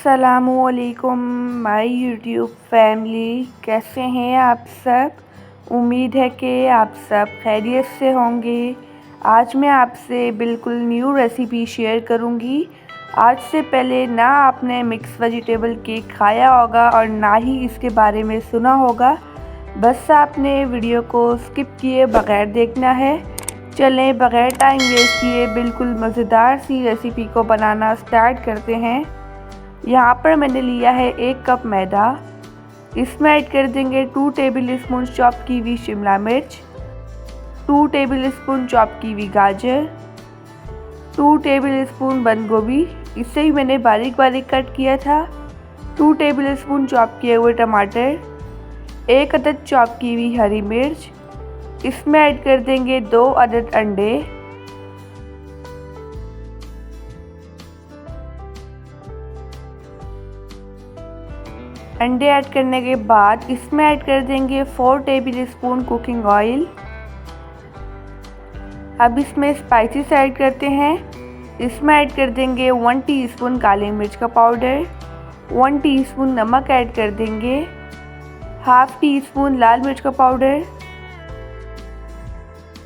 अस्सलामुअलैकुम my YouTube family, कैसे हैं आप सब। उम्मीद है कि आप सब खैरियत से होंगे। आज मैं आपसे बिल्कुल न्यू रेसिपी शेयर करूंगी। आज से पहले ना आपने मिक्स वेजिटेबल केक खाया होगा और ना ही इसके बारे में सुना होगा। बस आपने वीडियो को स्किप किए बगैर देखना है। चलें बगैर टाइम वेस्ट किए बिल्कुल मज़ेदार सी रेसिपी को बनाना स्टार्ट करते हैं। यहाँ पर मैंने लिया है 1 कप मैदा। इसमें ऐड कर देंगे 2 टेबल स्पून चॉप की हुई शिमला मिर्च, 2 टेबल स्पून चॉप की हुई गाजर, 2 टेबल स्पून बंद गोभी, इसे ही मैंने बारीक बारीक कट किया था, 2 टेबल स्पून चॉप किए हुए टमाटर, 1 अदद चॉप की हुई हरी मिर्च। इसमें ऐड कर देंगे 2 अदद अंडे। अंडे ऐड करने के बाद इसमें ऐड कर देंगे 4 टेबल स्पून कुकिंग ऑयल। अब इसमें स्पाइसेस ऐड करते हैं। इसमें ऐड कर देंगे 1 टीस्पून काली मिर्च का पाउडर, 1 टीस्पून नमक ऐड कर देंगे, हाफ टी स्पून लाल मिर्च का पाउडर।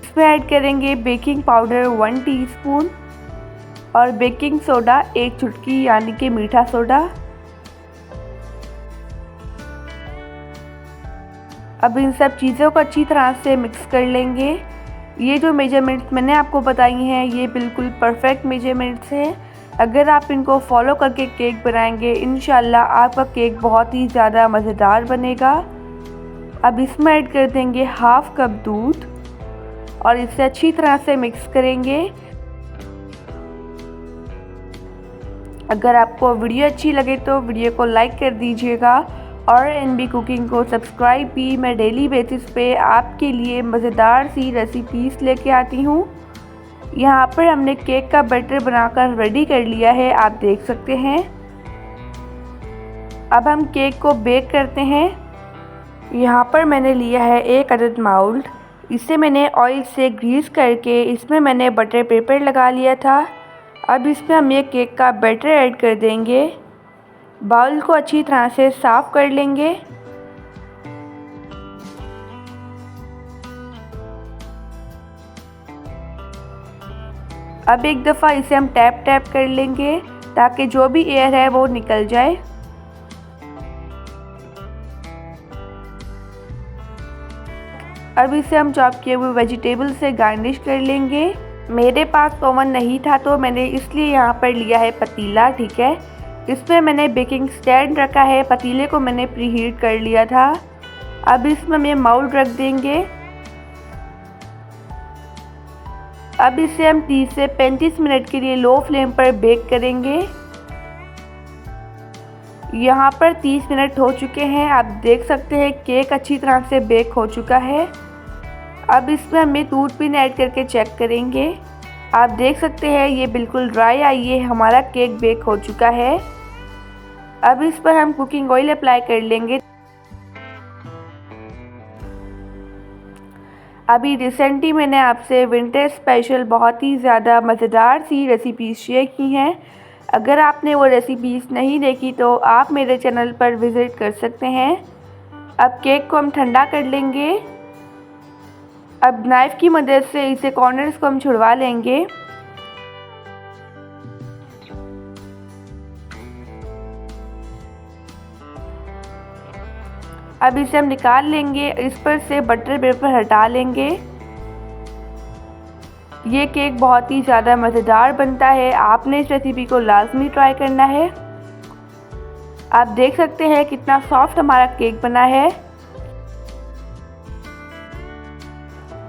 इसमें ऐड करेंगे बेकिंग पाउडर 1 टीस्पून और बेकिंग सोडा 1 चुटकी यानी कि मीठा सोडा। अब इन सब चीज़ों को अच्छी तरह से मिक्स कर लेंगे। ये जो मेजरमेंट्स मैंने आपको बताई हैं ये बिल्कुल परफेक्ट मेजरमेंट्स हैं। अगर आप इनको फॉलो करके केक बनाएंगे इंशाल्लाह आपका केक बहुत ही ज़्यादा मज़ेदार बनेगा। अब इसमें ऐड कर देंगे हाफ कप दूध और इसे अच्छी तरह से मिक्स करेंगे। अगर आपको वीडियो अच्छी लगे तो वीडियो को लाइक कर दीजिएगा और एनबी कुकिंग को सब्सक्राइब भी। मैं डेली बेसिस पे आपके लिए मज़ेदार सी रेसिपीज़ लेके आती हूँ। यहाँ पर हमने केक का बैटर बनाकर रेडी कर लिया है, आप देख सकते हैं। अब हम केक को बेक करते हैं। यहाँ पर मैंने लिया है 1 अदद माउल्ड। इसे मैंने ऑयल से ग्रीस करके इसमें मैंने बटर पेपर लगा लिया था। अब इसमें हम ये केक का बैटर ऐड कर देंगे। बाउल को अच्छी तरह से साफ़ कर लेंगे। अब एक दफ़ा इसे हम टैप कर लेंगे ताकि जो भी एयर है वो निकल जाए। अब इसे हम चॉप किए हुए वेजिटेबल से गार्निश कर लेंगे। मेरे पास ओवन नहीं था तो मैंने इसलिए यहाँ पर लिया है पतीला, ठीक है। इसमें मैंने बेकिंग स्टैंड रखा है, पतीले को मैंने प्रीहीट कर लिया था। अब इसमें हम ये माउल्ड रख देंगे। अब इसे हम 30 से 35 मिनट के लिए लो फ्लेम पर बेक करेंगे। यहाँ पर 30 मिनट हो चुके हैं, आप देख सकते हैं केक अच्छी तरह से बेक हो चुका है। अब इसमें हम दूध पिन ऐड करके चेक करेंगे। आप देख सकते हैं ये बिल्कुल ड्राई आई है, हमारा केक बेक हो चुका है। अब इस पर हम कुकिंग ऑयल अप्लाई कर लेंगे। अभी रिसेंटली मैंने आपसे विंटर स्पेशल बहुत ही ज़्यादा मज़ेदार सी रेसिपीज़ शेयर की हैं। अगर आपने वो रेसिपीज़ नहीं देखी तो आप मेरे चैनल पर विज़िट कर सकते हैं। अब केक को हम ठंडा कर लेंगे। अब नाइफ़ की मदद से इसे कॉर्नर्स को हम छुड़वा लेंगे। अब इसे हम निकाल लेंगे, इस पर से बटर पेपर हटा लेंगे। ये केक बहुत ही ज़्यादा मज़ेदार बनता है, आपने इस रेसिपी को लाजमी ट्राई करना है। आप देख सकते हैं कितना सॉफ्ट हमारा केक बना है।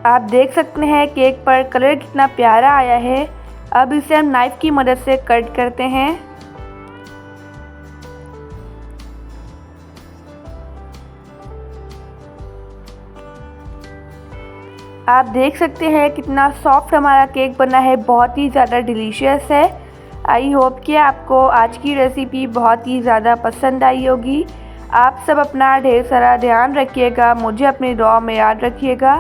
आप देख सकते हैं केक पर कलर कितना प्यारा आया है। अब इसे हम नाइफ़ की मदद से कट करते हैं। आप देख सकते हैं कितना सॉफ्ट हमारा केक बना है, बहुत ही ज़्यादा डिलीशियस है। आई होप कि आपको आज की रेसिपी बहुत ही ज़्यादा पसंद आई होगी। आप सब अपना ढेर सारा ध्यान रखिएगा, मुझे अपनी दुआ में याद रखिएगा।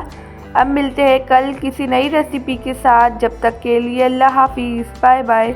अब मिलते हैं कल किसी नई रेसिपी के साथ, जब तक के लिए अल्लाह हाफिज़, बाय बाय।